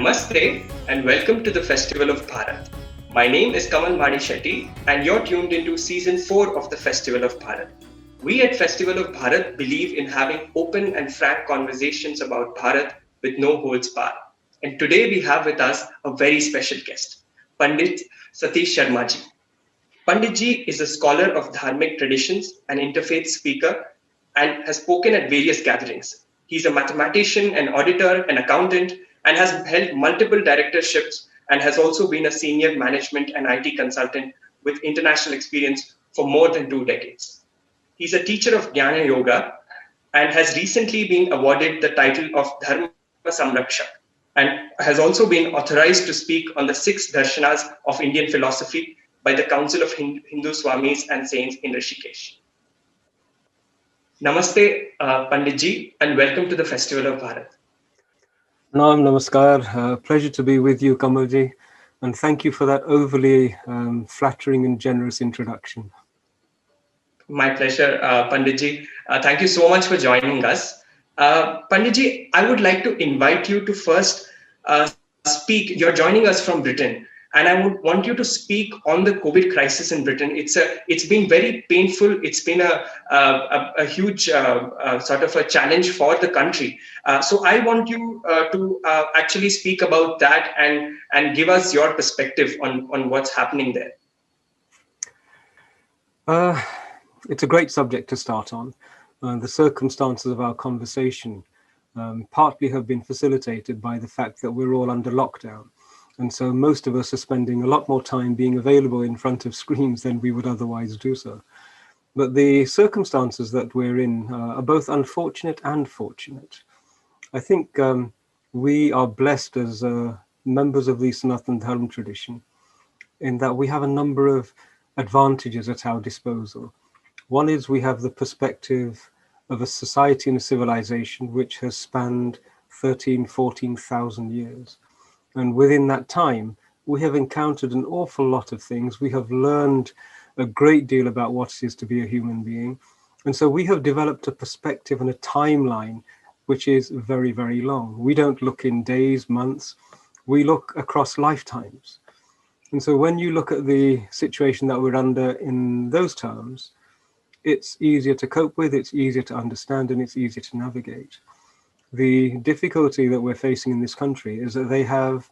Namaste and welcome to the Festival of Bharat. My name is Kamal Mani Shetty and you're tuned into Season 4 of the Festival of Bharat. We at Festival of Bharat believe in having open and frank conversations about Bharat with no holds barred. And today we have with us a very special guest, Pandit Satish Sharma ji. Pandit ji is a scholar of Dharmic traditions, an interfaith speaker, and has spoken at various gatherings. He's a mathematician, an auditor, an accountant, and has held multiple directorships and has also been a senior management and IT consultant with international experience for more than 2 decades. He's a teacher of Jnana Yoga and has recently been awarded the title of Dharma Samrakshak and has also been authorized to speak on the 6 darshanas of Indian philosophy by the Council of Hindu Swamis and Saints in Rishikesh. Namaste, Pandit ji, and welcome to the Festival of Bharat. Namaskar. Pleasure to be with you, Kamalji, and thank you for that overly flattering and generous introduction. My pleasure, Pandit ji. Thank you so much for joining us. Pandit ji, I would like to invite you to first speak. You're joining us from Britain, and I would want you to speak on the COVID crisis in Britain. It's been very painful. It's been a huge sort of a challenge for the country. So I want you to actually speak about that and give us your perspective on what's happening there. It's a great subject to start on. The circumstances of our conversation partly have been facilitated by the fact that we're all under lockdown. And so most of us are spending a lot more time being available in front of screens than we would otherwise do so. But the circumstances that we're in are both unfortunate and fortunate. I think we are blessed as members of the Sanatana Dharma tradition in that we have a number of advantages at our disposal. One is we have the perspective of a society and a civilization which has spanned 14,000 years. And within that time, we have encountered an awful lot of things. We have learned a great deal about what it is to be a human being. And so we have developed a perspective and a timeline which is very, very long. We don't look in days, months, we look across lifetimes. And so when you look at the situation that we're under in those terms, it's easier to cope with, it's easier to understand, and it's easier to navigate. The difficulty that we're facing in this country is that they have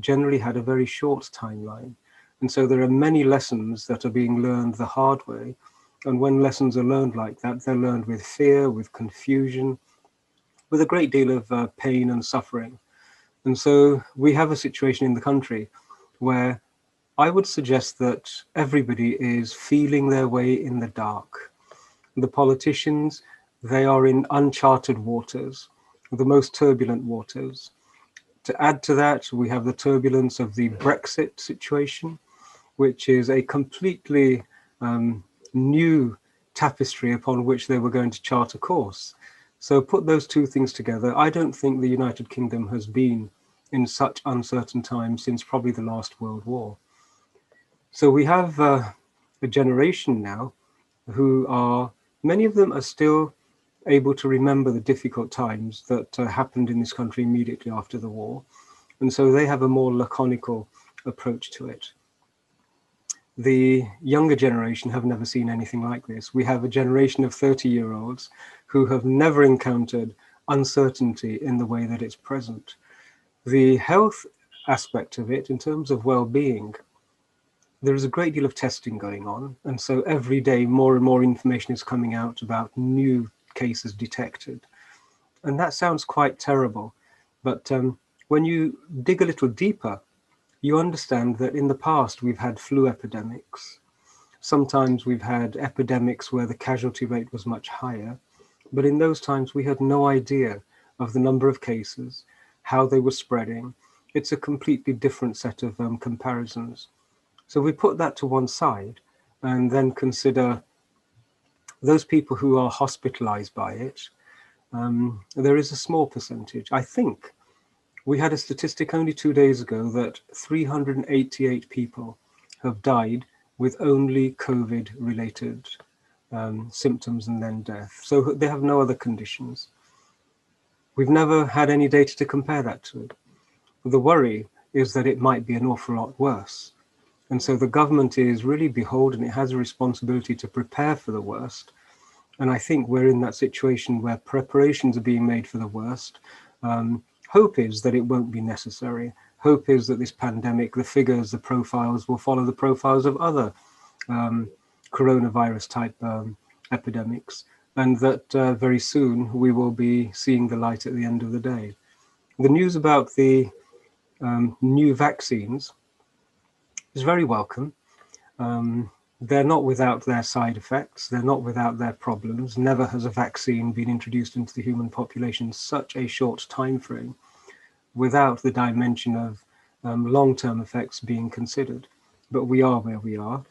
generally had a very short timeline. And so there are many lessons that are being learned the hard way. And when lessons are learned like that, they're learned with fear, with confusion, with a great deal of pain and suffering. And so we have a situation in the country where I would suggest that everybody is feeling their way in the dark. The politicians, they are in uncharted waters, the most turbulent waters. To add to that, we have the turbulence of the Brexit situation, which is a completely new tapestry upon which they were going to chart a course. So put those two things together, I don't think the United Kingdom has been in such uncertain times since probably the last World War. So we have a generation now who are, many of them are still able to remember the difficult times that happened in this country immediately after the war. And so they have a more laconical approach to it. The younger generation have never seen anything like this. We have a generation of 30-year-olds who have never encountered uncertainty in the way that it's present. The health aspect of it, in terms of well-being, there is a great deal of testing going on. And so every day more and more information is coming out about new cases detected. And that sounds quite terrible. But when you dig a little deeper, you understand that in the past we've had flu epidemics. Sometimes we've had epidemics where the casualty rate was much higher. But in those times we had no idea of the number of cases, how they were spreading. It's a completely different set of comparisons. So we put that to one side and then consider those people who are hospitalized by it. There is a small percentage. I think we had a statistic only 2 days ago that 388 people have died with only COVID-related symptoms and then death. So they have no other conditions. We've never had any data to compare that to. The worry is that it might be an awful lot worse. And so the government is really beholden, it has a responsibility to prepare for the worst. And I think we're in that situation where preparations are being made for the worst. Hope is that it won't be necessary. Hope is that this pandemic, the figures, the profiles will follow the profiles of other coronavirus type epidemics, and that very soon we will be seeing the light at the end of the day. The news about the new vaccines is very welcome. They're not without their side effects. They're not without their problems. Never has a vaccine been introduced into the human population in such a short time frame without the dimension of long-term effects being considered. But we are where we are.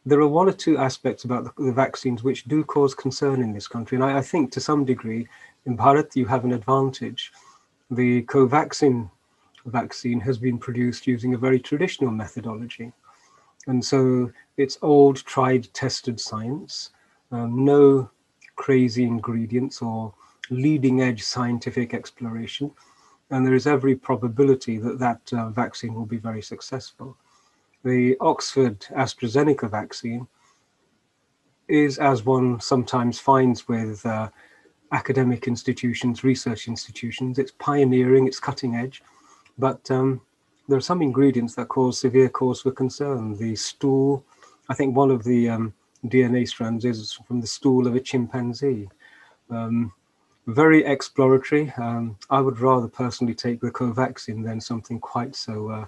There are one or two aspects about the vaccines which do cause concern in this country. And I think to some degree, in Bharat, you have an advantage. The Covaxin vaccine has been produced using a very traditional methodology. And so it's old, tried, tested science, no crazy ingredients or leading edge scientific exploration. And there is every probability that that vaccine will be very successful. The Oxford AstraZeneca vaccine is, as one sometimes finds with academic institutions, research institutions, it's pioneering, it's cutting edge, but there are some ingredients that cause severe cause for concern. The stool, I think one of the DNA strands is from the stool of a chimpanzee. Very exploratory. I would rather personally take the Covaxin than something quite so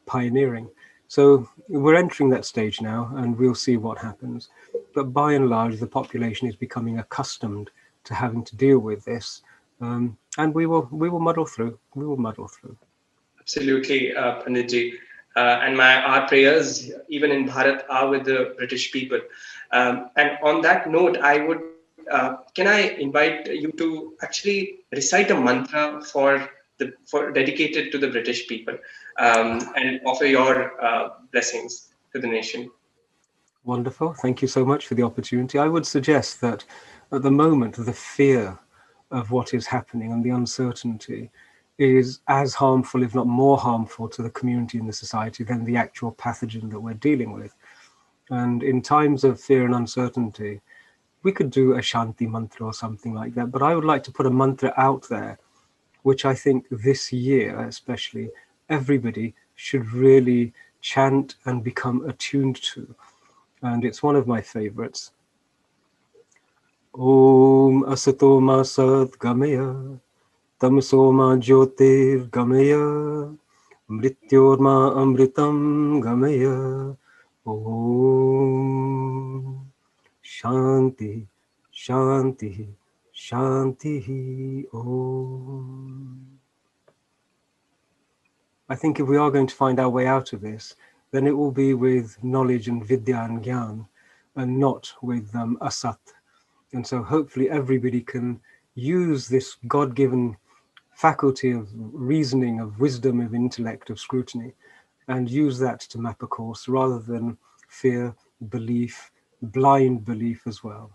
pioneering. So we're entering that stage now, and we'll see what happens. But by and large, the population is becoming accustomed to having to deal with this, and we will muddle through. We will muddle through. Absolutely, Panditji. And our prayers, even in Bharat, are with the British people. And on that note, can I invite you to actually recite a mantra for dedicated to the British people, and offer your blessings to the nation. Wonderful. Thank you so much for the opportunity. I would suggest that at the moment, the fear of what is happening and the uncertainty is as harmful, if not more harmful, to the community and the society than the actual pathogen that we're dealing with. And in times of fear and uncertainty, we could do a Shanti mantra or something like that. But I would like to put a mantra out there, which I think this year, especially, everybody should really chant and become attuned to. And it's one of my favorites. Om Asato Ma Sat Gamaya Tamso Ma Jyotir Gamaya Mrityor Ma Amritam Gamaya. Om Shanti Shanti Shanti Om. I think if we are going to find our way out of this, then it will be with knowledge and vidya and gyan, and not with asat. And so hopefully everybody can use this God-given faculty of reasoning, of wisdom, of intellect, of scrutiny, and use that to map a course rather than fear, belief, blind belief as well.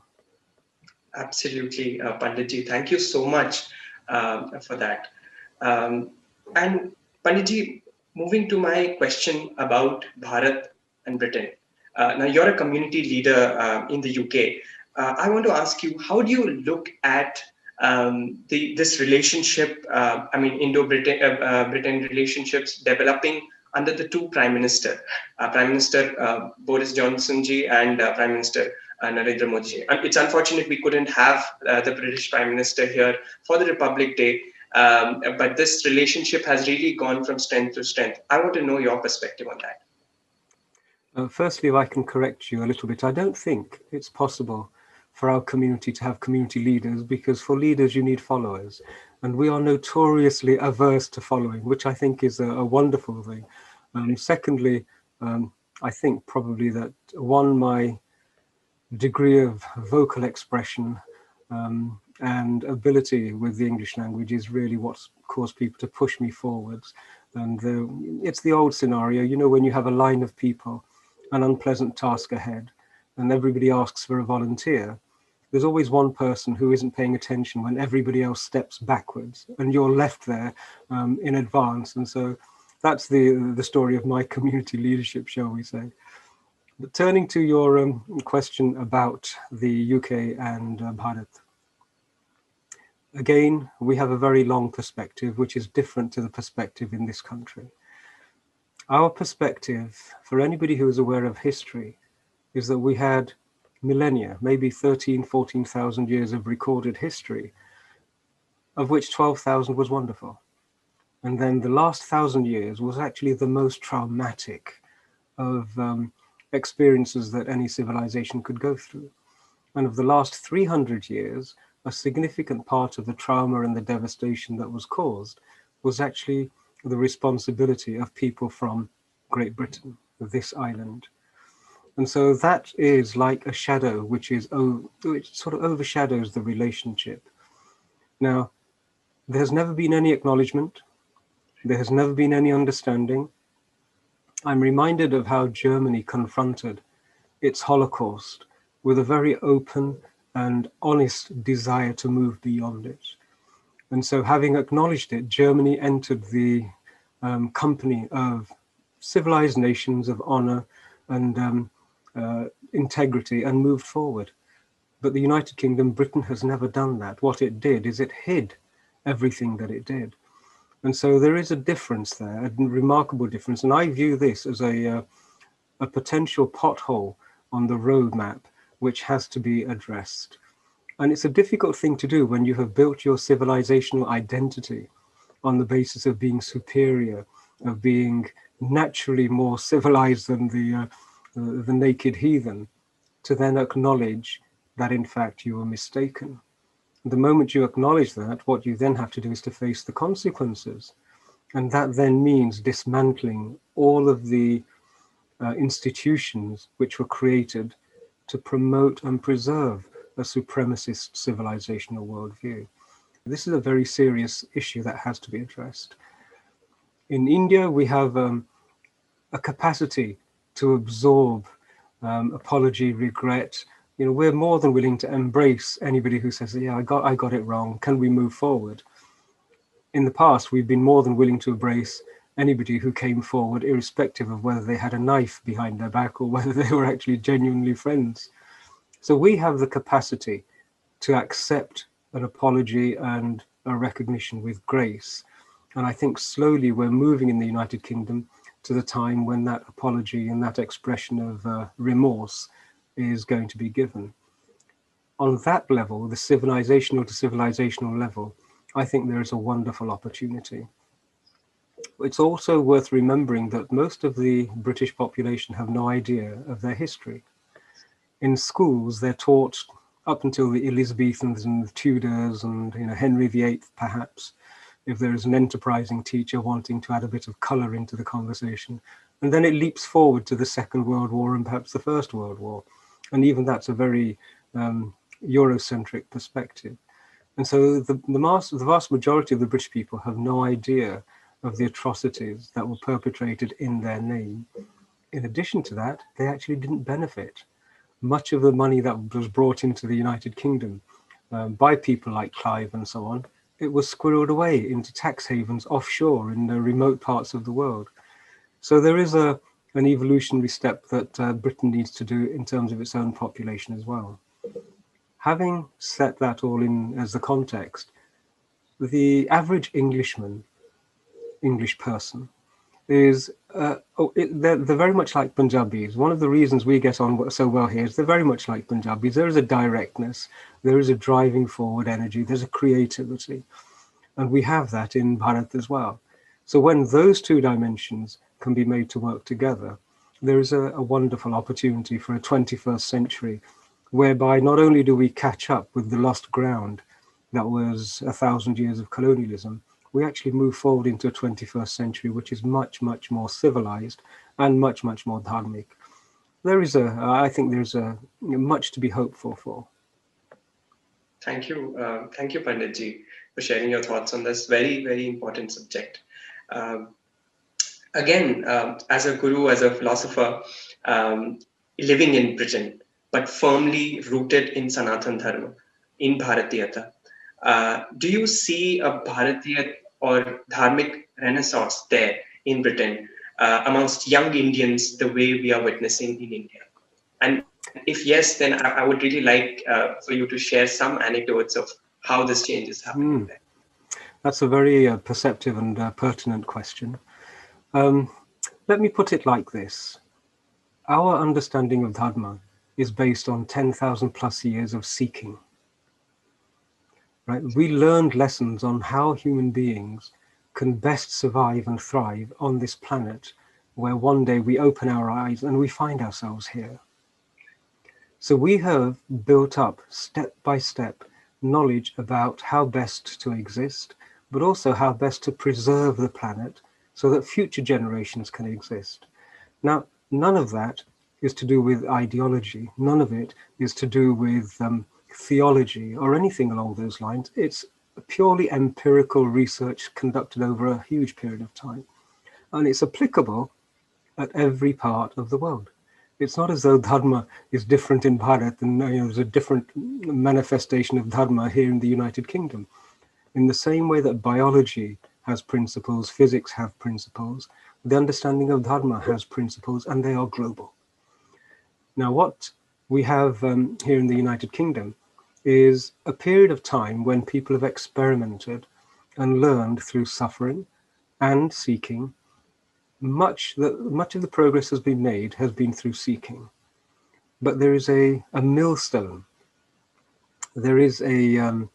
Absolutely, Panditji. Thank you so much for that. And Panditji, moving to my question about Bharat and Britain. Now, you're a community leader in the UK. I want to ask you, how do you look at this relationship, Indo-Britain Britain relationships developing under the two Prime Minister Boris Johnson ji and Prime Minister Narendra Modi ji. It's unfortunate we couldn't have the British Prime Minister here for the Republic Day, but this relationship has really gone from strength to strength. I want to know your perspective on that. Firstly, if I can correct you a little bit, I don't think it's possible for our community to have community leaders, because for leaders you need followers, and we are notoriously averse to following, which I think is a wonderful thing. Secondly, I think probably that my degree of vocal expression and ability with the English language is really what's caused people to push me forwards. And it's the old scenario, you know, when you have a line of people, an unpleasant task ahead, and everybody asks for a volunteer, there's always one person who isn't paying attention when everybody else steps backwards, and you're left there in advance. And so that's the story of my community leadership, shall we say. But turning to your question about the UK and Bharat. Again, we have a very long perspective, which is different to the perspective in this country. Our perspective, for anybody who is aware of history, is that we had millennia, maybe 13, 14,000 years of recorded history, of which 12,000 was wonderful. And then the last 1,000 years was actually the most traumatic of experiences that any civilization could go through. And of the last 300 years, a significant part of the trauma and the devastation that was caused was actually the responsibility of people from Great Britain, this island. And so that is like a shadow which sort of overshadows the relationship. Now, there's never been any acknowledgement. There has never been any understanding. I'm reminded of how Germany confronted its Holocaust with a very open and honest desire to move beyond it. And so having acknowledged it, Germany entered the company of civilized nations of honor and integrity and moved forward. But the United Kingdom, Britain, has never done that. What it did is it hid everything that it did. And so there is a difference there, a remarkable difference. And I view this as a potential pothole on the roadmap which has to be addressed. And it's a difficult thing to do when you have built your civilizational identity on the basis of being superior, of being naturally more civilized than the naked heathen, to then acknowledge that in fact you were mistaken. The moment you acknowledge that, what you then have to do is to face the consequences. And that then means dismantling all of the institutions which were created to promote and preserve a supremacist civilizational worldview. This is a very serious issue that has to be addressed. In India, we have a capacity to absorb apology, regret. You know, we're more than willing to embrace anybody who says, yeah, I got it wrong. Can we move forward? In the past, we've been more than willing to embrace anybody who came forward, irrespective of whether they had a knife behind their back or whether they were actually genuinely friends. So we have the capacity to accept an apology and a recognition with grace. And I think slowly we're moving in the United Kingdom to the time when that apology and that expression of remorse is going to be given. On that level, the civilizational to civilizational level, I think there is a wonderful opportunity. It's also worth remembering that most of the British population have no idea of their history. In schools, they're taught up until the Elizabethans and the Tudors and Henry VIII, perhaps, if there is an enterprising teacher wanting to add a bit of colour into the conversation. And then it leaps forward to the Second World War and perhaps the First World War. And even that's a very Eurocentric perspective. And so the vast majority of the British people have no idea of the atrocities that were perpetrated in their name. In addition to that, they actually didn't benefit. Much of the money that was brought into the United Kingdom by people like Clive and so on, it was squirreled away into tax havens offshore in the remote parts of the world. So there is an evolutionary step that Britain needs to do in terms of its own population as well. Having set that all in as the context, the average English person is, they're very much like Punjabis. One of the reasons we get on so well here is they're very much like Punjabis. There is a directness, there is a driving forward energy, there's a creativity. And we have that in Bharat as well. So when those two dimensions can be made to work together, there is a wonderful opportunity for a 21st century, whereby not only do we catch up with the lost ground that was 1,000 years of colonialism, we actually move forward into a 21st century, which is much, much more civilized and much, much more dharmic. I think there's much to be hopeful for. Thank you, Panditji, for sharing your thoughts on this very, very important subject. Again, as a guru, as a philosopher, living in Britain, but firmly rooted in Sanatan Dharma, in Bharatiyata. Do you see a Bharatiya or Dharmic renaissance there in Britain amongst young Indians the way we are witnessing in India? And if yes, then I would really like for you to share some anecdotes of how this change is happening there. That's a very perceptive and pertinent question. Let me put it like this. Our understanding of Dharma is based on 10,000 plus years of seeking. Right? We learned lessons on how human beings can best survive and thrive on this planet where one day we open our eyes and we find ourselves here. So we have built up step by step knowledge about how best to exist, but also how best to preserve the planet so that future generations can exist. Now, none of that is to do with ideology. None of it is to do with theology or anything along those lines. It's purely empirical research conducted over a huge period of time. And it's applicable at every part of the world. It's not as though Dharma is different in Bharat and there's a different manifestation of Dharma here in the United Kingdom. In the same way that biology has principles, physics have principles, the understanding of Dharma has principles, and they are global. Now, what we have here in the United Kingdom is a period of time when people have experimented and learned through suffering and seeking. Much of the progress has been made has been through seeking, but there is a millstone. There is a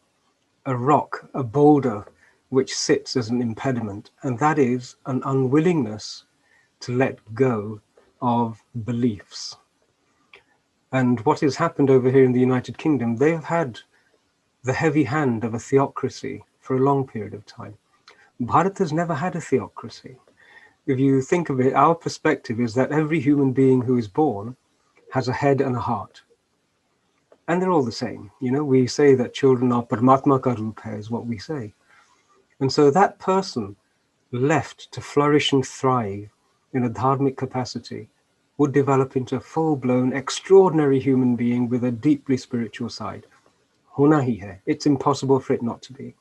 rock, a boulder, which sits as an impediment, and that is an unwillingness to let go of beliefs. And what has happened over here in the United Kingdom, they have had the heavy hand of a theocracy for a long period of time. Bharat has never had a theocracy. If you think of it, our perspective is that every human being who is born has a head and a heart. And they're all the same. We say that children are Paramatma ka roop hai, is what we say. And so that person left to flourish and thrive in a dharmic capacity would develop into a full-blown, extraordinary human being with a deeply spiritual side. Hona hi hai. It's impossible for it not to be.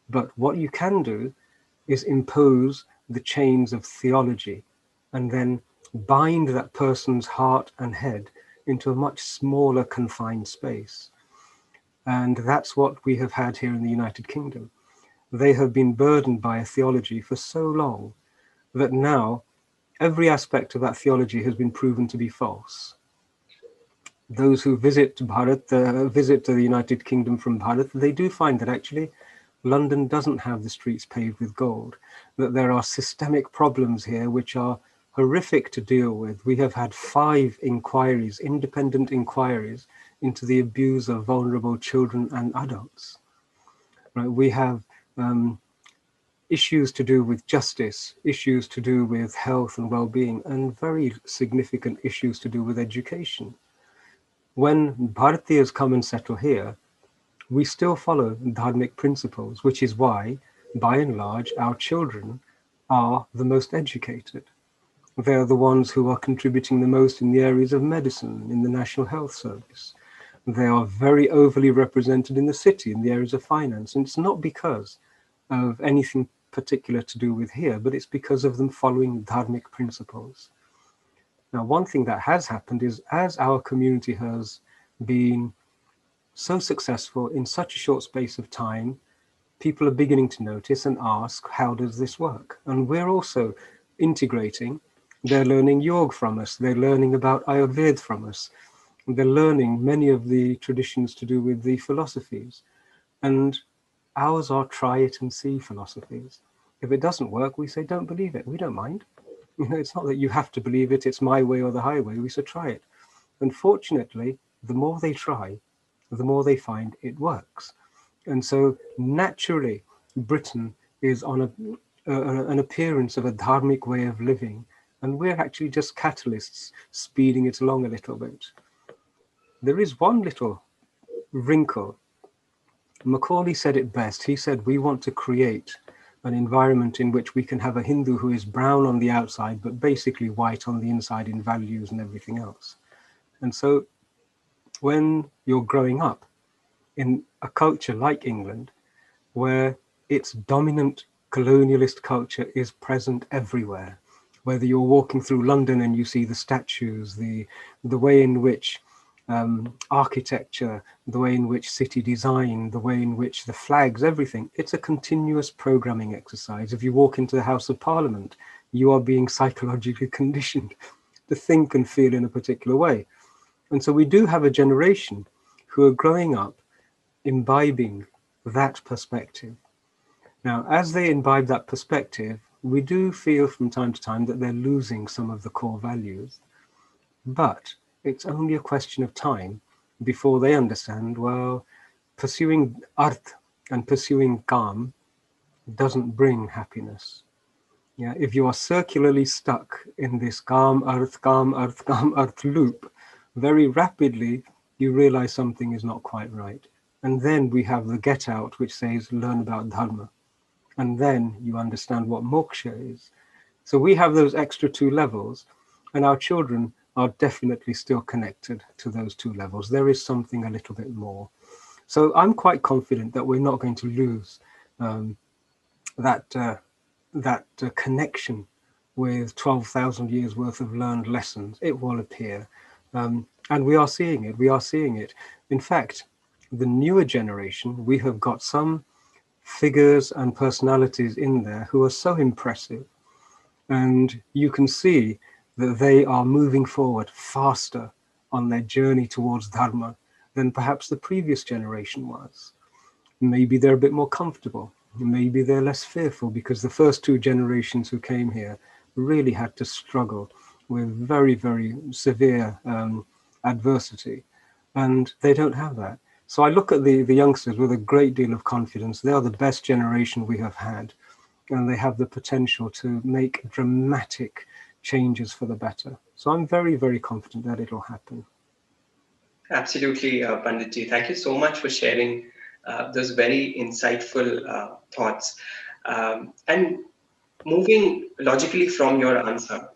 But what you can do is impose the chains of theology and then bind that person's heart and head into a much smaller confined space. And that's what we have had here in the United Kingdom. They have been burdened by a theology for so long that now every aspect of that theology has been proven to be false. Those who visit Bharat, visit the United Kingdom from Bharat, they do find that actually London doesn't have the streets paved with gold, that there are systemic problems here which are horrific to deal with. We have had 5 inquiries, independent inquiries, into the abuse of vulnerable children and adults. Right? We have issues to do with justice, issues to do with health and well-being, and very significant issues to do with education. When Bharatiyas come and settle here, we still follow Dharmic principles, which is why, by and large, our children are the most educated. They are the ones who are contributing the most in the areas of medicine, in the National Health Service. They are very overly represented in the city, in the areas of finance. And it's not because of anything particular to do with here, but it's because of them following Dharmic principles. Now, one thing that has happened is as our community has been so successful in such a short space of time, people are beginning to notice and ask, how does this work? And we're also integrating. They're learning yoga from us. They're learning about Ayurveda from us. They're learning many of the traditions to do with the philosophies. And ours are try it and see philosophies. If it doesn't work, we say, don't believe it. We don't mind. It's not that you have to believe it. It's my way or the highway. We say, try it. And fortunately, the more they try, the more they find it works. And so naturally, Britain is on an appearance of a dharmic way of living, and we're actually just catalysts speeding it along a little bit. There is one little wrinkle. Macaulay said it best. He said, we want to create an environment in which we can have a Hindu who is brown on the outside, but basically white on the inside in values and everything else. And so when you're growing up in a culture like England, where its dominant colonialist culture is present everywhere. Whether you're walking through London and you see the statues, the way in which architecture, the way in which city design, the way in which the flags, everything, it's a continuous programming exercise. If you walk into the House of Parliament, you are being psychologically conditioned to think and feel in a particular way. And so we do have a generation who are growing up imbibing that perspective. Now, as they imbibe that perspective, we do feel from time to time that they're losing some of the core values, but it's only a question of time before they understand, well, pursuing arth and pursuing kam doesn't bring happiness. Yeah, if you are circularly stuck in this kam, arth loop, very rapidly you realize something is not quite right. And then we have the get out, which says, learn about Dharma. And then you understand what moksha is. So we have those extra two levels, and our children are definitely still connected to those two levels. There is something a little bit more. So I'm quite confident that we're not going to lose that connection with 12,000 years worth of learned lessons. It will appear. And we are seeing it. We are seeing it. In fact, the newer generation, we have got some figures and personalities in there who are so impressive. And you can see that they are moving forward faster on their journey towards Dharma than perhaps the previous generation was. Maybe they're a bit more comfortable. Maybe they're less fearful, because the first two generations who came here really had to struggle with very, very severe adversity. And they don't have that. So I look at the youngsters with a great deal of confidence. They are the best generation we have had, and they have the potential to make dramatic changes for the better. So I'm very, very confident that it'll happen. Absolutely, Panditji. Thank you so much for sharing those very insightful thoughts. And moving logically from your answer,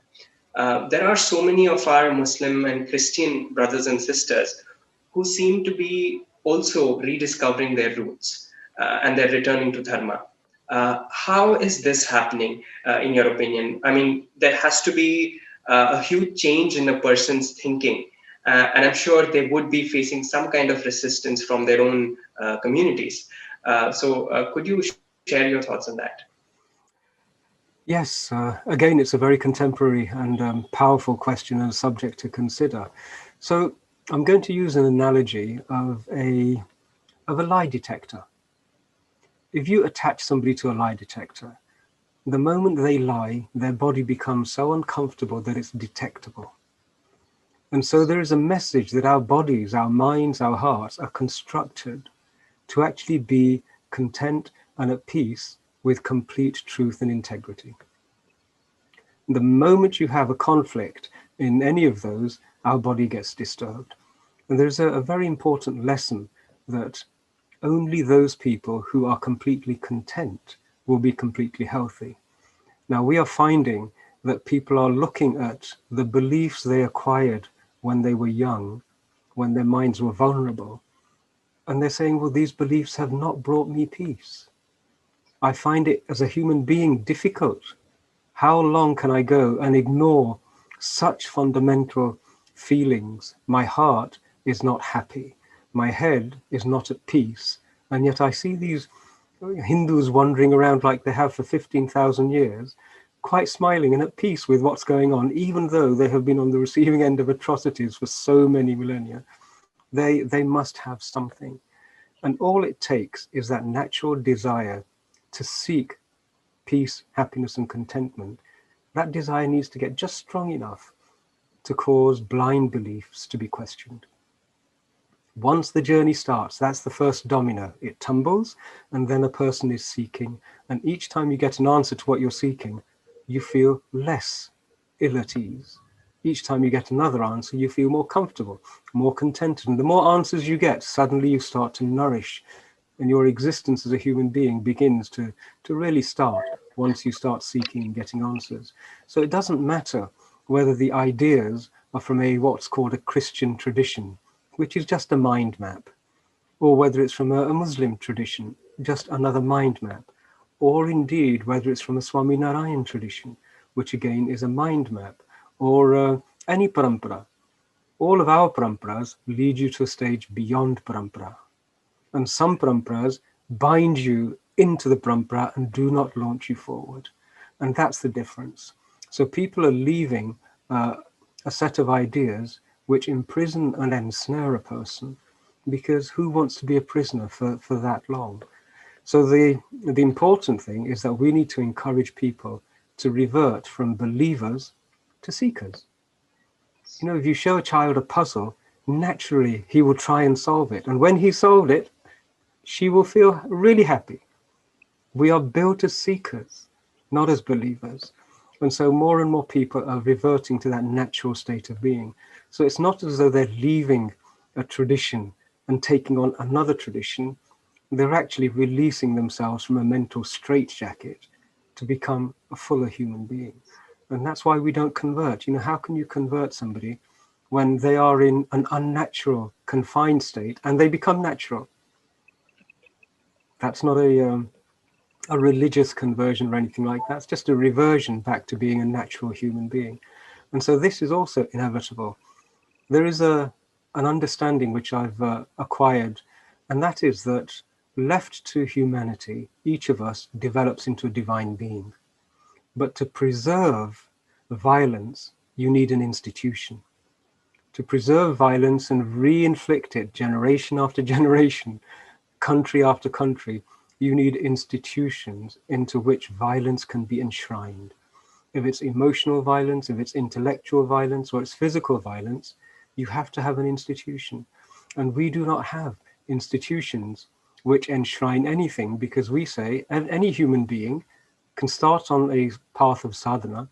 there are so many of our Muslim and Christian brothers and sisters who seem to be also rediscovering their roots and they're returning to Dharma. How is this happening, in your opinion? I mean, there has to be a huge change in a person's thinking, and I'm sure they would be facing some kind of resistance from their own communities. So could you share your thoughts on that? Yes, again, it's a very contemporary and powerful question and subject to consider. So I'm going to use an analogy of a lie detector. If you attach somebody to a lie detector, the moment they lie, their body becomes so uncomfortable that it's detectable. And so there is a message that our bodies, our minds, our hearts are constructed to actually be content and at peace with complete truth and integrity. The moment you have a conflict in any of those, our body gets disturbed. And there's a very important lesson that only those people who are completely content will be completely healthy. Now, we are finding that people are looking at the beliefs they acquired when they were young, when their minds were vulnerable, and they're saying, well, these beliefs have not brought me peace. I find it as a human being difficult. How long can I go and ignore such fundamental feelings? My heart is not happy. My head is not at peace. And yet I see these Hindus wandering around like they have for 15,000 years, quite smiling and at peace with what's going on, even though they have been on the receiving end of atrocities for so many millennia. They must have something. And all it takes is that natural desire to seek peace, happiness, and contentment. That desire needs to get just strong enough to cause blind beliefs to be questioned. Once the journey starts, that's the first domino. It tumbles, and then a person is seeking. And each time you get an answer to what you're seeking, you feel less ill at ease. Each time you get another answer, you feel more comfortable, more contented. And the more answers you get, suddenly you start to nourish. And your existence as a human being begins to really start once you start seeking and getting answers. So it doesn't matter whether the ideas are from what's called a Christian tradition, which is just a mind map, or whether it's from a Muslim tradition, just another mind map, or indeed whether it's from a Swaminarayan tradition, which again is a mind map, or any parampara. All of our paramparas lead you to a stage beyond parampara. And some paramparas bind you into the parampara and do not launch you forward. And that's the difference. So people are leaving a set of ideas which imprison and ensnare a person, because who wants to be a prisoner for that long? So the important thing is that we need to encourage people to revert from believers to seekers. You know, if you show a child a puzzle, naturally he will try and solve it. And when he solved it, she will feel really happy. We are built as seekers, not as believers. And so more and more people are reverting to that natural state of being. So it's not as though they're leaving a tradition and taking on another tradition. They're actually releasing themselves from a mental straitjacket to become a fuller human being. And that's why we don't convert. You know, how can you convert somebody when they are in an unnatural, confined state and they become natural? That's not a religious conversion or anything like that. It's just a reversion back to being a natural human being. And so this is also inevitable. There is an understanding which I've acquired, and that is that left to humanity, each of us develops into a divine being. But to preserve violence, you need an institution. To preserve violence and re-inflict it generation after generation, country after country, you need institutions into which violence can be enshrined. If it's emotional violence, if it's intellectual violence, or it's physical violence, you have to have an institution. And we do not have institutions which enshrine anything, because we say any human being can start on a path of sadhana,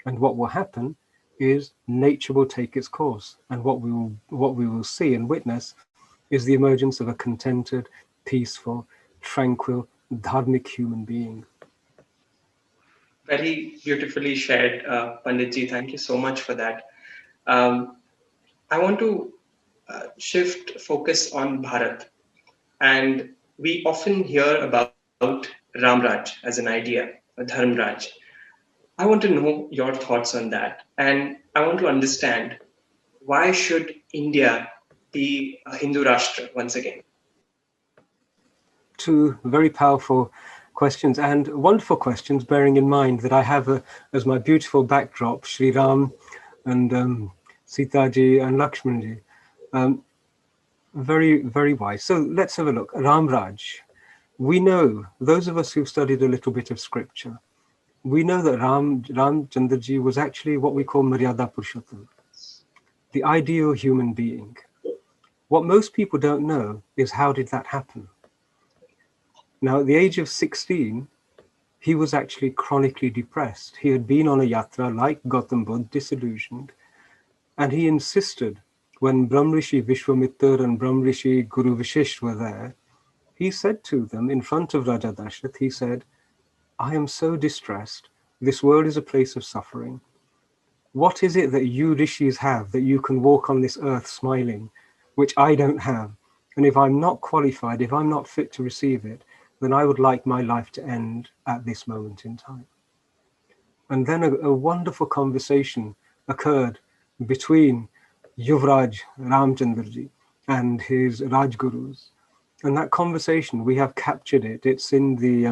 and what will happen is nature will take its course. And what we will see and witness is the emergence of a contented, peaceful, tranquil, dharmic human being. Very beautifully shared, Panditji. Thank you so much for that. I want to shift focus on Bharat. And we often hear about Ramraj as an idea, a Dharmraj. I want to know your thoughts on that. And I want to understand, why should India be a Hindu Rashtra once again? Two very powerful questions and wonderful questions, bearing in mind that I have as my beautiful backdrop Sri Ram and Sita ji and Lakshman ji. Very, very wise. So let's have a look. Ramraj. We know, those of us who've studied a little bit of scripture, we know that Ramchandra ji was actually what we call Maryada Purushottam, the ideal human being. What most people don't know is, how did that happen? Now, at the age of 16, he was actually chronically depressed. He had been on a yatra like Gautam Buddha, disillusioned, and he insisted, when Brahmrishi Vishwamitra and Brahmrishi Guru Vashisht were there, he said to them in front of Raja Dashrath, he said, I am so distressed. This world is a place of suffering. What is it that you rishis have that you can walk on this earth smiling, which I don't have? And if I'm not qualified, if I'm not fit to receive it, then I would like my life to end at this moment in time. And then a wonderful conversation occurred between Yuvraj Ramchandraji and his Rajgurus. And that conversation, we have captured it. It's in the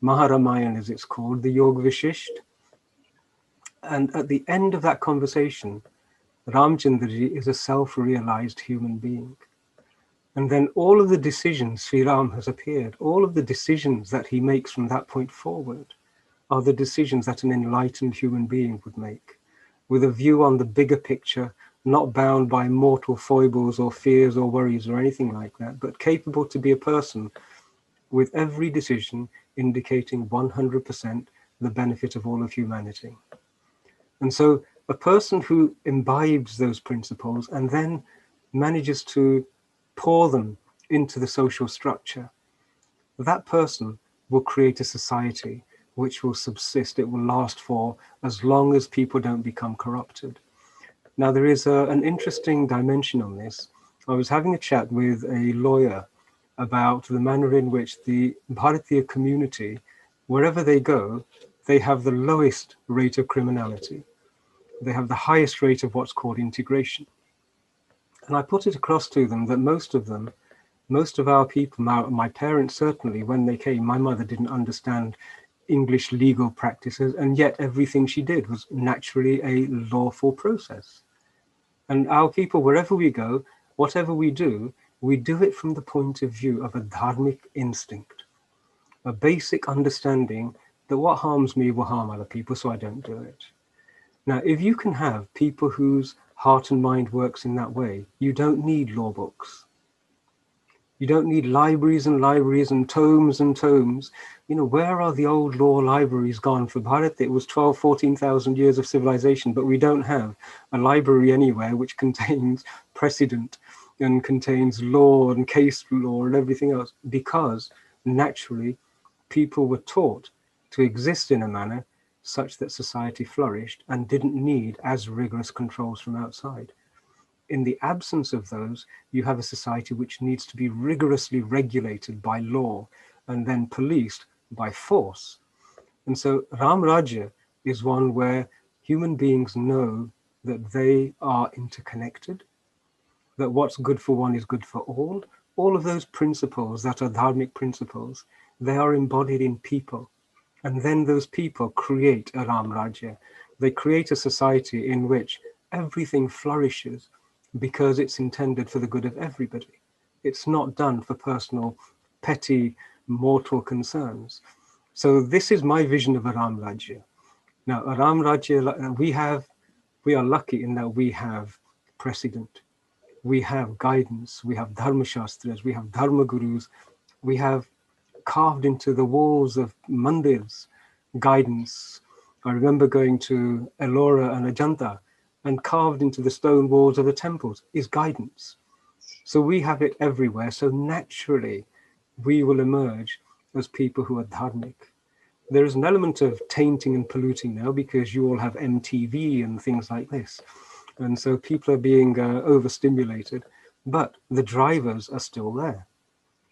Maharamayana, as it's called, the Yog Vishisht. And at the end of that conversation, Ramchandraji is a self-realized human being. And then all of the decisions, Sri Ram has appeared, all of the decisions that he makes from that point forward are the decisions that an enlightened human being would make, with a view on the bigger picture, not bound by mortal foibles or fears or worries or anything like that, but capable to be a person with every decision indicating 100% the benefit of all of humanity. And so a person who imbibes those principles and then manages to pour them into the social structure, that person will create a society which will subsist, it will last for as long as people don't become corrupted. Now, there is an interesting dimension on this. I was having a chat with a lawyer about the manner in which the Bharatiya community, wherever they go, they have the lowest rate of criminality. They have the highest rate of what's called integration. And I put it across to them that most of our people, my parents certainly, when they came, my mother didn't understand English legal practices, and yet everything she did was naturally a lawful process. And our people, wherever we go, whatever we do it from the point of view of a dharmic instinct, a basic understanding that what harms me will harm other people, so I don't do it. Now, if you can have people whose heart and mind works in that way, you don't need law books. You don't need libraries and libraries and tomes and tomes. You know, where are the old law libraries gone for Bharat? It was 12, 14,000 years of civilization, but we don't have a library anywhere which contains precedent and contains law and case law and everything else, because naturally people were taught to exist in a manner such that society flourished and didn't need as rigorous controls from outside. In the absence of those, you have a society which needs to be rigorously regulated by law and then policed by force. And so Ramrajya is one where human beings know that they are interconnected, that what's good for one is good for all. All of those principles that are dharmic principles, they are embodied in people. And then those people create a Ramrajya. They create a society in which everything flourishes because it's intended for the good of everybody. It's not done for personal, petty, mortal concerns. So this is my vision of a Ramrajya. Now, a Ramrajya, we are lucky in that we have precedent, we have guidance, we have Dharma Shastras, we have Dharma Gurus, we have carved into the walls of mandirs guidance. I remember going to Ellora and Ajanta, and carved into the stone walls of the temples is guidance. So we have it everywhere. So naturally, we will emerge as people who are dharmic. There is an element of tainting and polluting now because you all have MTV and things like this. And so people are being overstimulated, but the drivers are still there.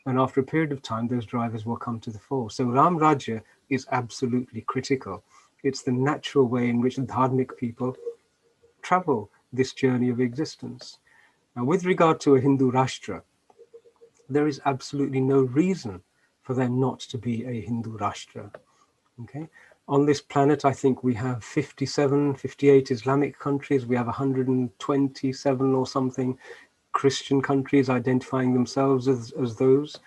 And after a period of time, those drivers will come to the fore. So Ramrajya is absolutely critical. It's the natural way in which dharmic people travel this journey of existence. Now, with regard to a Hindu Rashtra, there is absolutely no reason for there not to be a Hindu Rashtra. Okay? On this planet, I think we have 57, 58 Islamic countries. We have 127 or something Christian countries identifying themselves as those.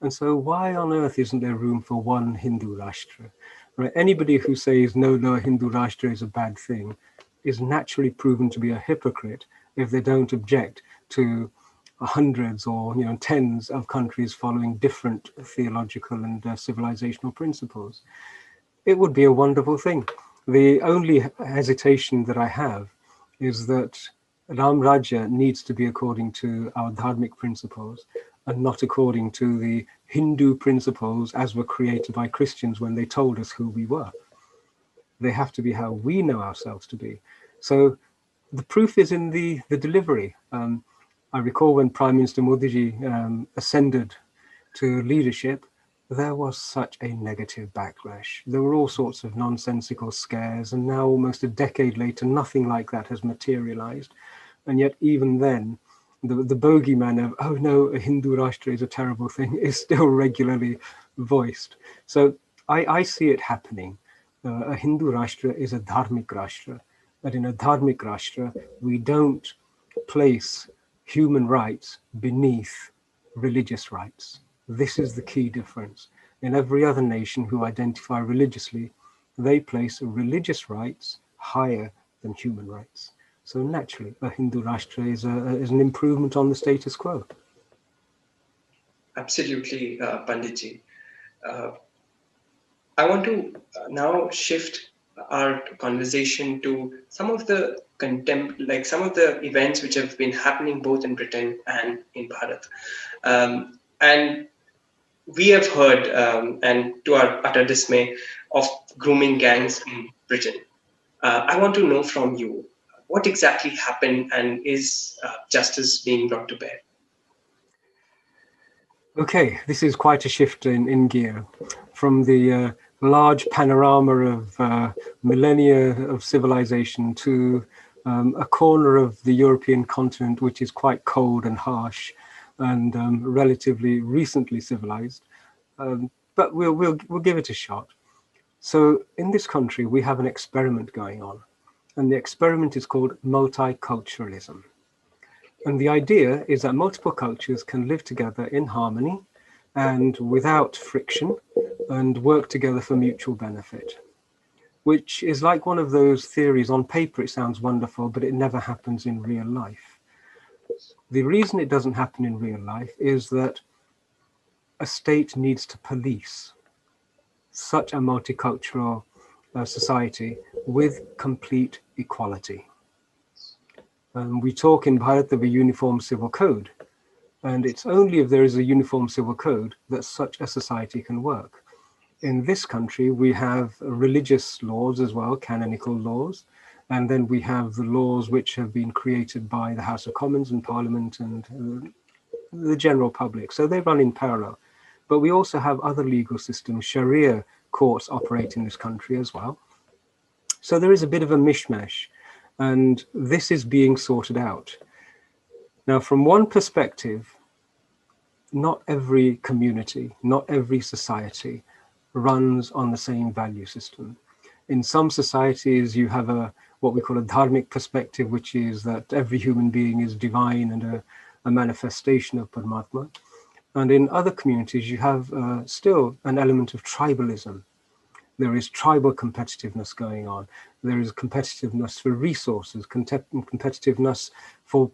And so why on earth isn't there room for one Hindu Rashtra? Right? Anybody who says no, a Hindu Rashtra is a bad thing is naturally proven to be a hypocrite if they don't object to hundreds or tens of countries following different theological and civilizational principles. It would be a wonderful thing. The only hesitation that I have is that Ramrajya needs to be according to our dharmic principles and not according to the Hindu principles as were created by Christians when they told us who we were. They have to be how we know ourselves to be. So the proof is in the delivery. I recall when Prime Minister Modi ascended to leadership, there was such a negative backlash. There were all sorts of nonsensical scares, and now almost a decade later, nothing like that has materialized. And yet even then, the bogeyman of, oh no, a Hindu Rashtra is a terrible thing, is still regularly voiced. So I see it happening. A Hindu Rashtra is a Dharmic Rashtra. But in a Dharmic Rashtra, we don't place human rights beneath religious rights. This is the key difference. In every other nation who identify religiously, they place religious rights higher than human rights. So naturally, a Hindu Rashtra is an improvement on the status quo. Absolutely, Panditji. I want to now shift our conversation to some of the some of the events which have been happening both in Britain and in Bharat. And we have heard, and to our utter dismay, of grooming gangs in Britain. I want to know from you, what exactly happened, and is justice being brought to bear? Okay, this is quite a shift in gear from the large panorama of millennia of civilization to a corner of the European continent which is quite cold and harsh and relatively recently civilized. But we'll give it a shot. So in this country, we have an experiment going on, and the experiment is called multiculturalism. And the idea is that multiple cultures can live together in harmony and without friction and work together for mutual benefit, which is like one of those theories. On paper, it sounds wonderful, but it never happens in real life. The reason it doesn't happen in real life is that a state needs to police such a multicultural society with complete equality. We talk in Bharat of a uniform civil code, and it's only if there is a uniform civil code that such a society can work. In this country, we have religious laws as well, canonical laws, and then we have the laws which have been created by the House of Commons and Parliament and the general public. So they run in parallel. But we also have other legal systems. Sharia courts operate in this country as well. So there is a bit of a mishmash, and this is being sorted out. Now, from one perspective, not every community, not every society runs on the same value system. In some societies, you have what we call a Dharmic perspective, which is that every human being is divine and a manifestation of Paramatma. And in other communities, you have still an element of tribalism. There is tribal competitiveness going on. There is competitiveness for resources, competitiveness for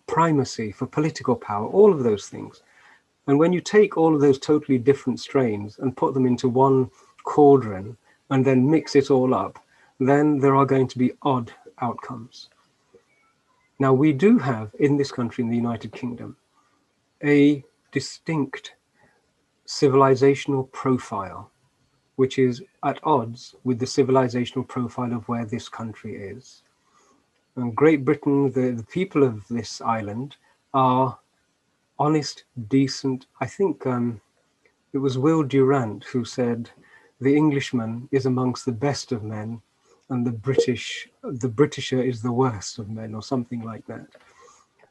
primacy, for political power, all of those things. And when you take all of those totally different strains and put them into one cauldron and then mix it all up, then there are going to be odd outcomes. Now, we do have in this country, in the United Kingdom, a distinct civilizational profile, which is at odds with the civilizational profile of where this country is. And Great Britain, the people of this island are honest, decent. I think it was Will Durant who said, "The Englishman is amongst the best of men, and the Britisher is the worst of men," or something like that.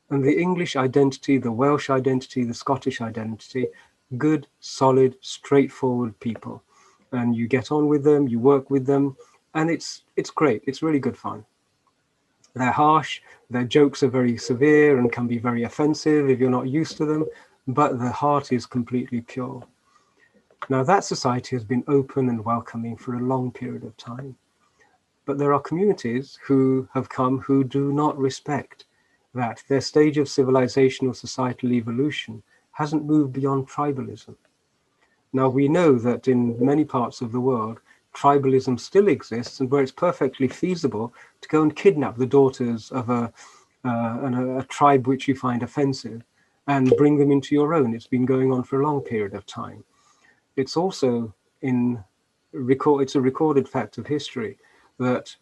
And the English identity, the Welsh identity, the Scottish identity, good, solid, straightforward people. And you get on with them, you work with them, and it's great. It's really good fun. They're harsh, their jokes are very severe and can be very offensive if you're not used to them, but the heart is completely pure. Now, that society has been open and welcoming for a long period of time. But there are communities who have come who do not respect that. Their stage of civilization or societal evolution hasn't moved beyond tribalism. Now, we know that in many parts of the world, tribalism still exists, and where it's perfectly feasible to go and kidnap the daughters of a tribe which you find offensive and bring them into your own. It's been going on for a long period of time. It's also it's a recorded fact of history that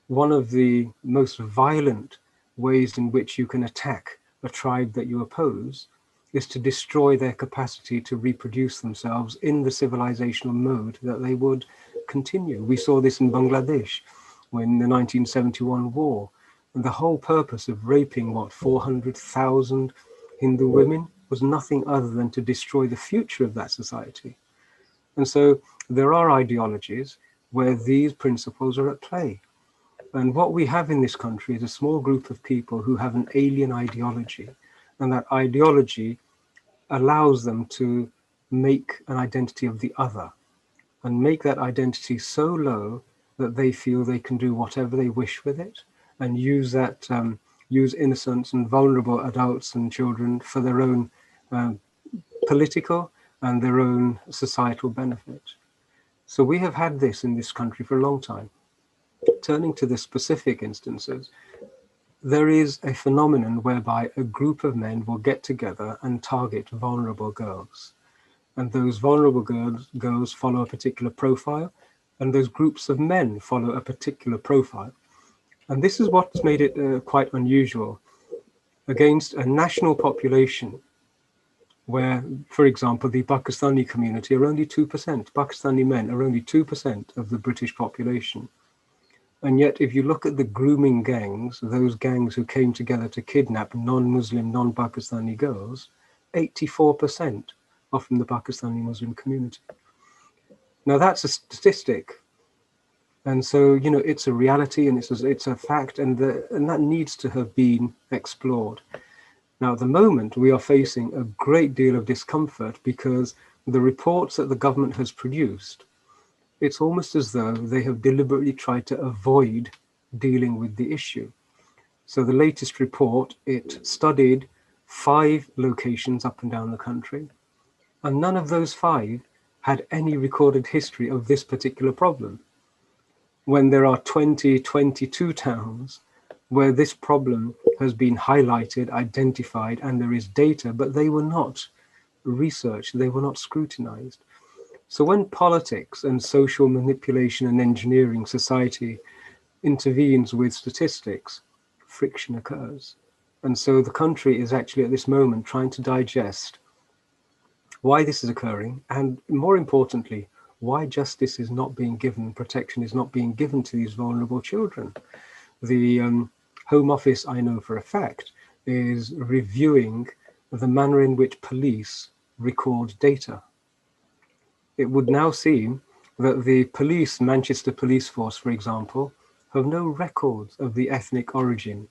one of the most violent ways in which you can attack a tribe that you oppose is to destroy their capacity to reproduce themselves in the civilizational mode that they would continue. We saw this in Bangladesh when the 1971 war, and the whole purpose of raping, 400,000 Hindu women was nothing other than to destroy the future of that society. And so there are ideologies where these principles are at play. And what we have in this country is a small group of people who have an alien ideology, and that ideology allows them to make an identity of the other and make that identity so low that they feel they can do whatever they wish with it and use innocent and vulnerable adults and children for their own political and their own societal benefit. So we have had this in this country for a long time. Turning to the specific instances, there is a phenomenon whereby a group of men will get together and target vulnerable girls. And those vulnerable girls follow a particular profile, and those groups of men follow a particular profile. And this is what's made it quite unusual. Against a national population where, for example, the Pakistani community are only 2%. Pakistani men are only 2% of the British population. And yet, if you look at the grooming gangs, those gangs who came together to kidnap non-Muslim, non-Pakistani girls, 84% are from the Pakistani Muslim community. Now, that's a statistic. And so, you know, it's a reality and it's a fact, and that needs to have been explored. Now, at the moment, we are facing a great deal of discomfort because the reports that the government has produced, it's almost as though they have deliberately tried to avoid dealing with the issue. So the latest report, it studied 5 locations up and down the country, and none of those 5 had any recorded history of this particular problem. When there are 22 towns where this problem has been highlighted, identified, and there is data, but they were not researched, they were not scrutinized. So when politics and social manipulation and engineering society intervenes with statistics, friction occurs. And so the country is actually at this moment trying to digest why this is occurring, and more importantly, why justice is not being given, protection is not being given to these vulnerable children. The Home Office, I know for a fact, is reviewing the manner in which police record data. It would now seem that the police, Manchester Police Force, for example, have no records of the ethnic origin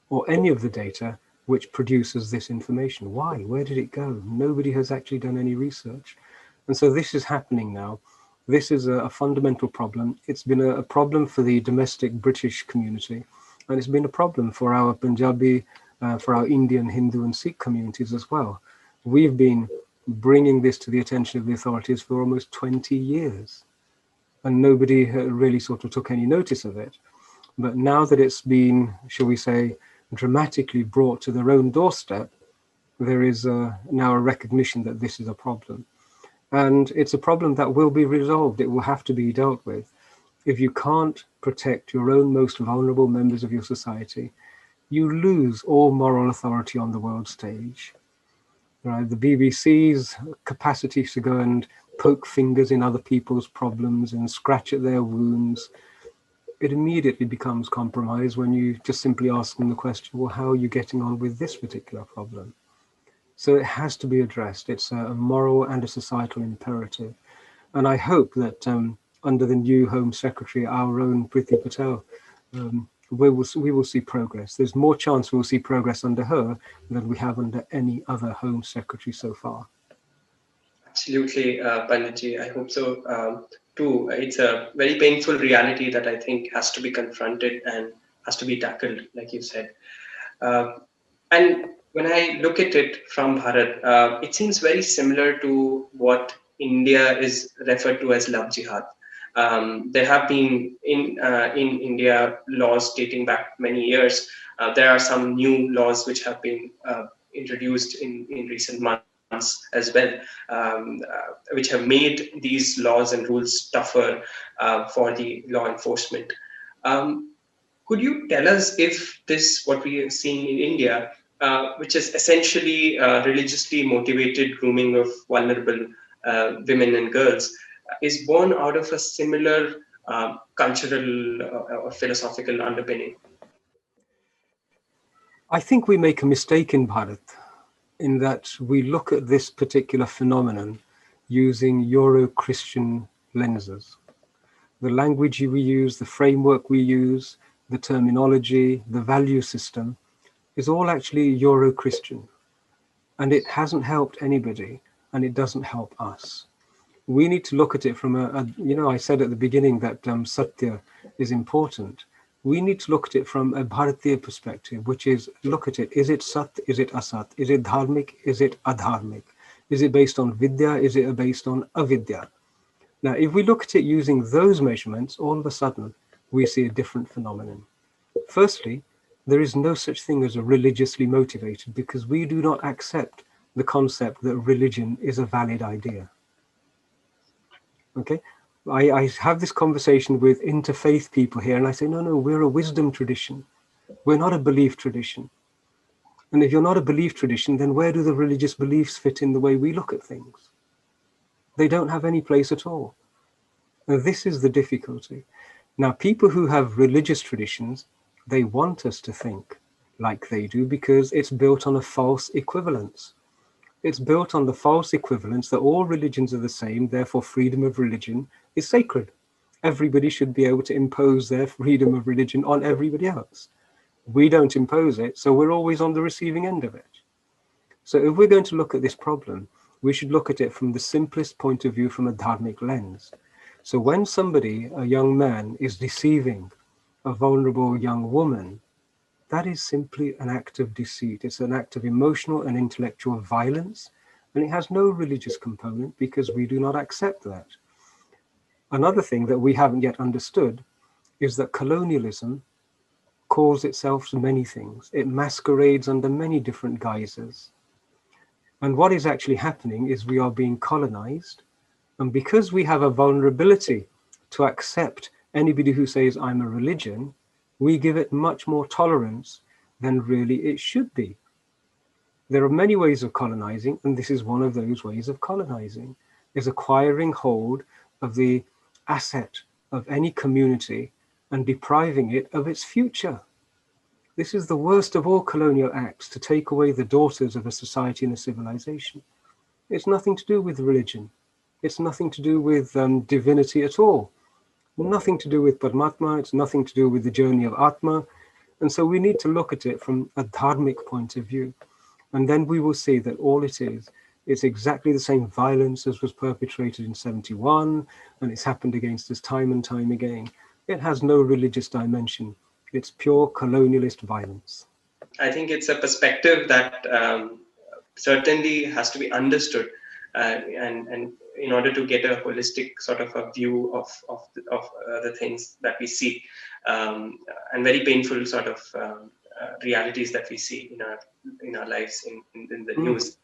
or any of the data which produces this information. Why? Where did it go? Nobody has actually done any research. And so this is happening now. This is a fundamental problem. It's been a problem for the domestic British community, and it's been a problem for our Punjabi, for our Indian, Hindu and Sikh communities as well. We've been bringing this to the attention of the authorities for almost 20 years, and nobody really sort of took any notice of it. But now that it's been, shall we say, dramatically brought to their own doorstep, there is now a recognition that this is a problem. And it's a problem that will be resolved. It will have to be dealt with. If you can't protect your own most vulnerable members of your society, you lose all moral authority on the world stage. Right? The BBC's capacity to go and poke fingers in other people's problems and scratch at their wounds, it immediately becomes compromised when you just simply ask them the question, well, how are you getting on with this particular problem? So it has to be addressed. It's a moral and a societal imperative. And I hope that under the new Home Secretary, our own Priti Patel, we will see progress. There's more chance we'll see progress under her than we have under any other Home Secretary so far. Absolutely, Panditji. I hope so too. It's a very painful reality that I think has to be confronted and has to be tackled, like you said. And when I look at it from Bharat, it seems very similar to what India is referred to as love jihad. There have been in India laws dating back many years. There are some new laws which have been introduced in recent months as well, which have made these laws and rules tougher for the law enforcement. Could you tell us if this, what we are seeing in India, which is essentially religiously motivated grooming of vulnerable women and girls, is born out of a similar cultural or philosophical underpinning? I think we make a mistake in Bharat in that we look at this particular phenomenon using Euro-Christian lenses. The language we use, the framework we use, the terminology, the value system is all actually Euro-Christian. And it hasn't helped anybody, and it doesn't help us. We need to look at it from I said at the beginning that Satya is important. We need to look at it from a Bharatiya perspective, which is look at it. Is it Sat? Is it Asat? Is it Dharmic? Is it Adharmic? Is it based on Vidya? Is it based on Avidya? Now, if we look at it using those measurements, all of a sudden, we see a different phenomenon. Firstly, there is no such thing as a religiously motivated because we do not accept the concept that religion is a valid idea. Okay? I have this conversation with interfaith people here and I say, no, we're a wisdom tradition. We're not a belief tradition. And if you're not a belief tradition, then where do the religious beliefs fit in the way we look at things? They don't have any place at all. Now, this is the difficulty. Now, people who have religious traditions, they want us to think like they do because it's built on a false equivalence. It's built on the false equivalence that all religions are the same, therefore freedom of religion is sacred. Everybody should be able to impose their freedom of religion on everybody else. We don't impose it, so we're always on the receiving end of it. So if we're going to look at this problem, we should look at it from the simplest point of view, from a dharmic lens. So when somebody, a young man, is deceiving a vulnerable young woman, that is simply an act of deceit. It's an act of emotional and intellectual violence, and it has no religious component because we do not accept that. Another thing that we haven't yet understood is that colonialism calls itself many things. It masquerades under many different guises. And what is actually happening is we are being colonized. And because we have a vulnerability to accept anybody who says, I'm a religion, we give it much more tolerance than really it should be. There are many ways of colonizing, and this is one of those ways of colonizing, is acquiring hold of the asset of any community and depriving it of its future. This is the worst of all colonial acts, to take away the daughters of a society and a civilization. It's nothing to do with religion. It's nothing to do with divinity at all. Nothing to do with Paramatma. It's nothing to do with the journey of Atma. And so we need to look at it from a dharmic point of view. And then we will see that all it is, it's exactly the same violence as was perpetrated in 71, and it's happened against us time and time again. It has no religious dimension. It's pure colonialist violence. I think it's a perspective that certainly has to be understood, and in order to get a holistic sort of a view of the things that we see, and very painful sort of realities that we see in our lives in the news.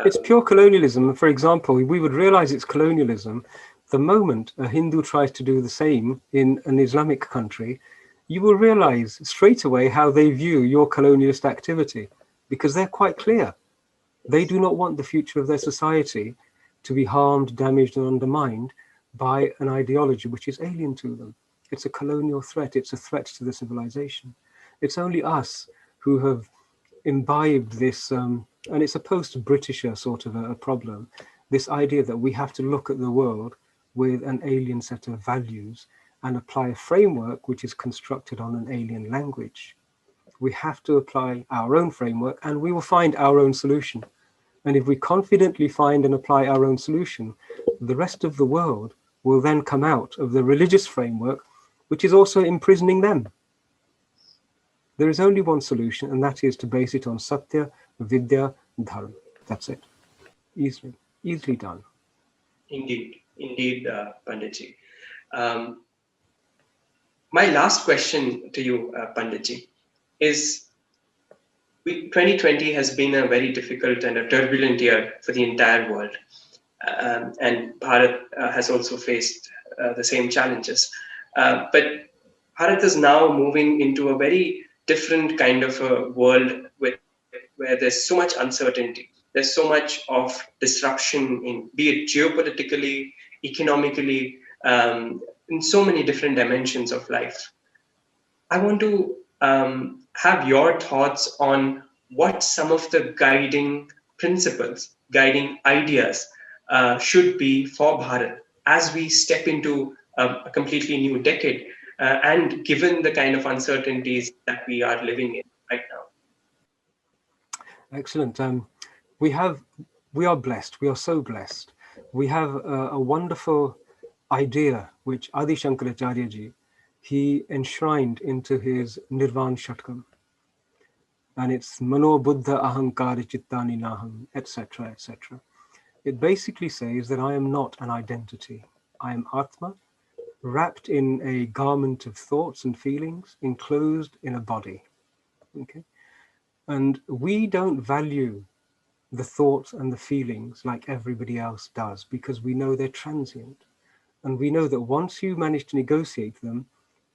It's pure colonialism. For example, we would realize it's colonialism the moment a Hindu tries to do the same in an Islamic country. You will realize straight away how they view your colonialist activity, because they're quite clear. They do not want the future of their society to be harmed, damaged, and undermined by an ideology which is alien to them. It's a colonial threat. It's a threat to the civilization. It's only us who have imbibed this, and it's a post-Britisher sort of a problem, this idea that we have to look at the world with an alien set of values and apply a framework which is constructed on an alien language. We have to apply our own framework, and we will find our own solution. And if we confidently find and apply our own solution, the rest of the world will then come out of the religious framework, which is also imprisoning them. There is only one solution, and that is to base it on Satya, Vidya, Dharma. That's it. Easily done. Indeed, Panditji. My last question to you, Panditji, is 2020 has been a very difficult and a turbulent year for the entire world. And Bharat has also faced the same challenges. But Bharat is now moving into a very different kind of a world where there's so much uncertainty. There's so much of disruption be it geopolitically, economically, in so many different dimensions of life. I want to have your thoughts on what some of the guiding principles, guiding ideas should be for Bharat as we step into a completely new decade, and given the kind of uncertainties that we are living in right now. Excellent. We are blessed. We are so blessed. We have a wonderful idea which Adi Shankaracharya ji, he enshrined into his Nirvan Shatkam. And it's Mano Buddha Ahankara Chittani Naham, etc., etc. It basically says that I am not an identity. I am Atma, wrapped in a garment of thoughts and feelings, enclosed in a body. Okay? And we don't value the thoughts and the feelings like everybody else does, because we know they're transient. And we know that once you manage to negotiate them,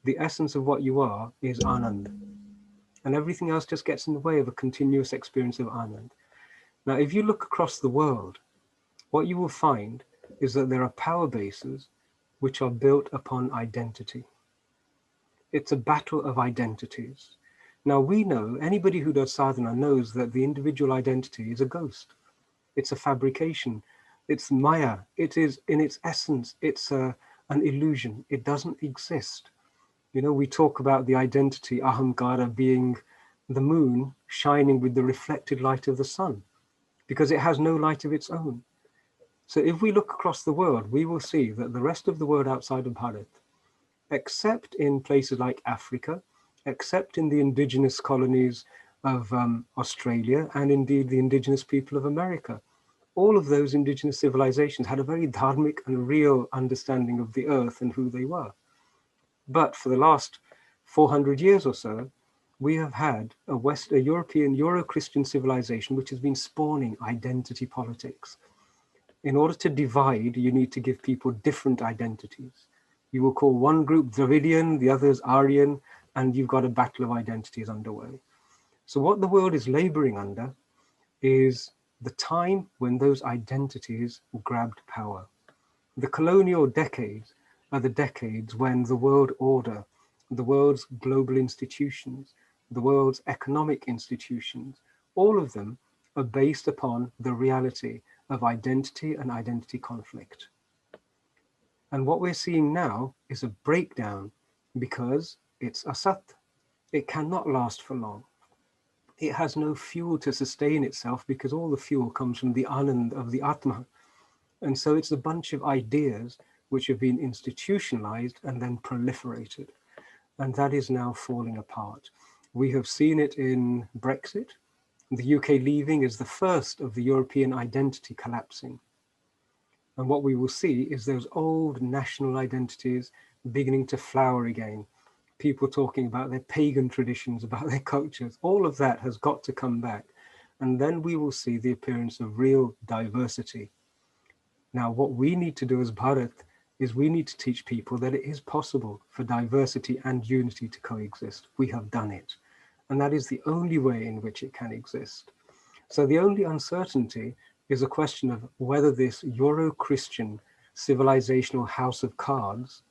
the essence of what you are is Anand. and everything else just gets in the way of a continuous experience of Anand. Now, if you look across the world, what you will find is that there are power bases which are built upon identity. It's a battle of identities. Now, we know, anybody who does sadhana knows that the individual identity is a ghost. It's a fabrication. It's maya. It is, in its essence, it's an illusion. It doesn't exist. You know, we talk about the identity, ahamkara, being the moon shining with the reflected light of the sun, because it has no light of its own. So if we look across the world, we will see that the rest of the world outside of Bharat, except in places like Africa, except in the indigenous colonies of Australia, and indeed the indigenous people of America, all of those indigenous civilizations had a very dharmic and real understanding of the earth and who they were. But for the last 400 years or so, we have had a European, Euro-Christian civilization which has been spawning identity politics. In order to divide, you need to give people different identities. You will call one group Dravidian, the others Aryan, and you've got a battle of identities underway. So what the world is laboring under is the time when those identities grabbed power. The colonial decades are the decades when the world order, the world's global institutions, the world's economic institutions, all of them are based upon the reality of identity and identity conflict. And what we're seeing now is a breakdown because it's asat. It cannot last for long. It has no fuel to sustain itself because all the fuel comes from the anand of the atma. And so it's a bunch of ideas which have been institutionalized and then proliferated. And that is now falling apart. We have seen it in Brexit. The UK leaving is the first of the European identity collapsing. And what we will see is those old national identities beginning to flower again. People talking about their pagan traditions, about their cultures, all of that has got to come back. And then we will see the appearance of real diversity. Now, what we need to do as Bharat is we need to teach people that it is possible for diversity and unity to coexist. We have done it. And that is the only way in which it can exist. So the only uncertainty is a question of whether this Euro-Christian civilizational house of cards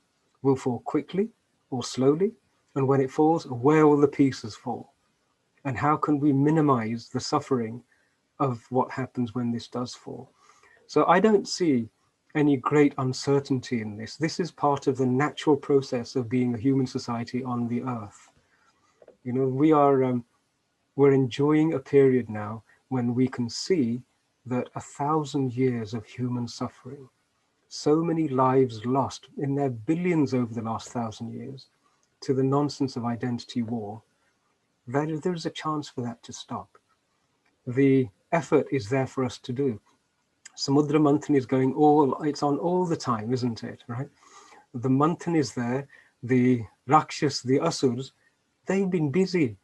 will fall quickly or slowly. And when it falls, where will the pieces fall? And how can we minimize the suffering of what happens when this does fall? So I don't see any great uncertainty in this. This is part of the natural process of being a human society on the earth. You know, we're enjoying a period now when we can see that 1,000 years of human suffering, so many lives lost in their billions over the last 1,000 years to the nonsense of identity war, that there is a chance for that to stop. The effort is there for us to do. Samudra Manthan is going it's on all the time, isn't it, right? The Manthan is there, the Rakshas, the Asurs, they've been busy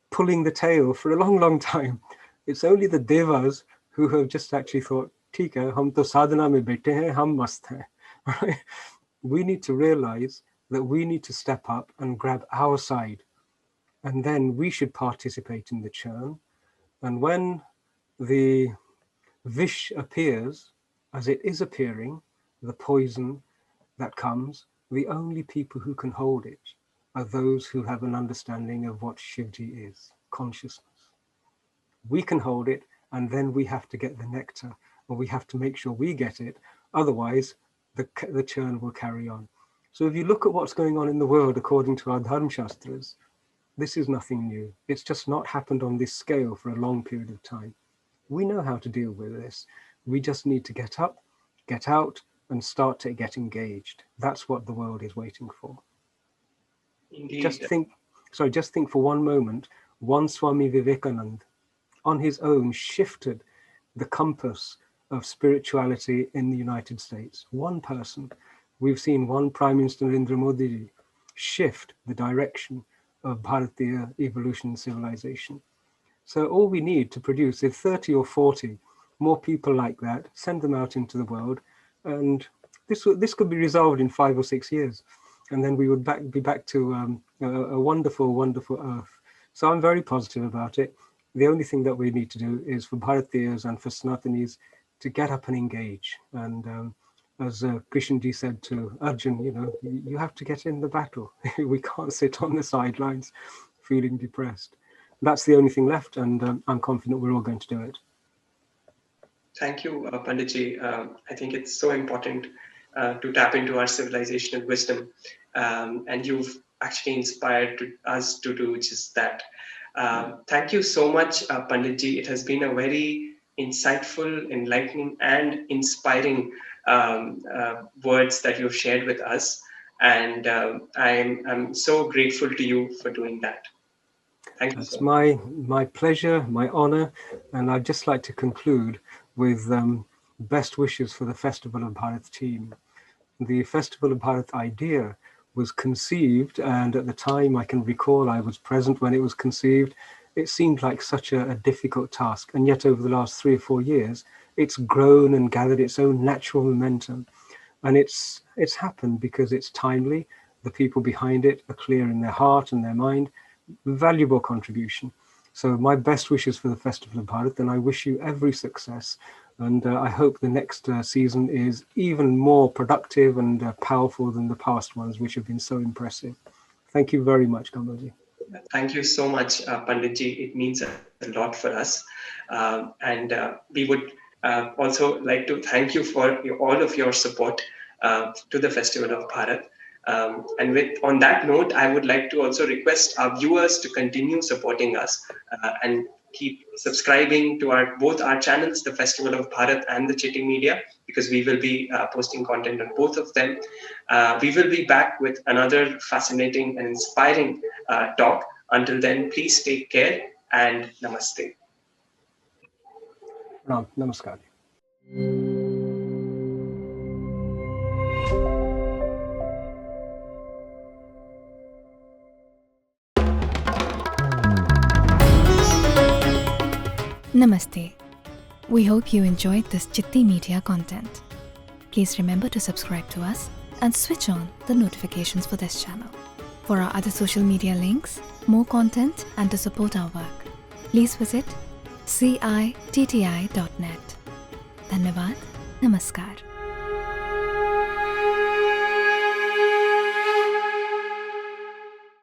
pulling the tail for a long, long time. It's only the Devas who have just actually thought, "Theek hai, hum to sadhana mein baithe hain, hum mast hain." Right? We need to realize that we need to step up and grab our side, and then we should participate in the churn. And when the Vish appears, as it is appearing, the poison that comes, the only people who can hold it are those who have an understanding of what Shivji is, consciousness. We can hold it, and then we have to get the nectar, or we have to make sure we get it. Otherwise, the churn will carry on. So if you look at what's going on in the world according to our Dharma Shastras, this is nothing new. It's just not happened on this scale for a long period of time. We know how to deal with this. We just need to get up, get out, and start to get engaged. That's what the world is waiting for. Indeed. Just think for one moment, one Swami Vivekananda on his own shifted the compass of spirituality in the United States. One person. We've seen one Prime Minister Narendra Modi shift the direction of Bharatiya evolution and civilization. So all we need to produce is 30 or 40 more people like that, send them out into the world, and this could be resolved in 5 or 6 years. And then we would be back to a wonderful, wonderful earth So I'm very positive about it. The only thing that we need to do is for Bharatiyas and for Sanatanis to get up and engage. And as Krishnji said to Arjun, you have to get in the battle. We can't sit on the sidelines feeling depressed. That's the only thing left, and I'm confident we're all going to do it. Thank you, Panditji. I think it's so important to tap into our civilizational wisdom, and you've actually inspired us to do just that. Thank you so much, Panditji. It has been a very insightful, enlightening, and inspiring words that you've shared with us, and I'm so grateful to you for doing that. Thank you. That's my pleasure, my honor, and I'd just like to conclude with best wishes for the Festival of Bharat team. The Festival of Bharat idea was conceived, and at the time I can recall I was present when it was conceived. It seemed like such a difficult task, and yet over the last 3 or 4 years, it's grown and gathered its own natural momentum. And it's happened because it's timely, the people behind it are clear in their heart and their mind, valuable contribution. So my best wishes for the Festival of Bharat, and I wish you every success. And I hope the next season is even more productive and powerful than the past ones, which have been so impressive. Thank you very much, Kamalji. Thank you so much, Panditji. It means a lot for us. And we would also like to thank you for all of your support to the Festival of Bharat. And on that note, I would like to also request our viewers to continue supporting us and keep subscribing to both our channels, the Festival of Bharat and the Citti Media, because we will be posting content on both of them. We will be back with another fascinating and inspiring talk. Until then, please take care and namaste. Namaskar. Namaste. We hope you enjoyed this Citti Media content. Please remember to subscribe to us and switch on the notifications for this channel. For our other social media links, more content, and to support our work, please visit citti.net. Dhanyavad. Namaskar.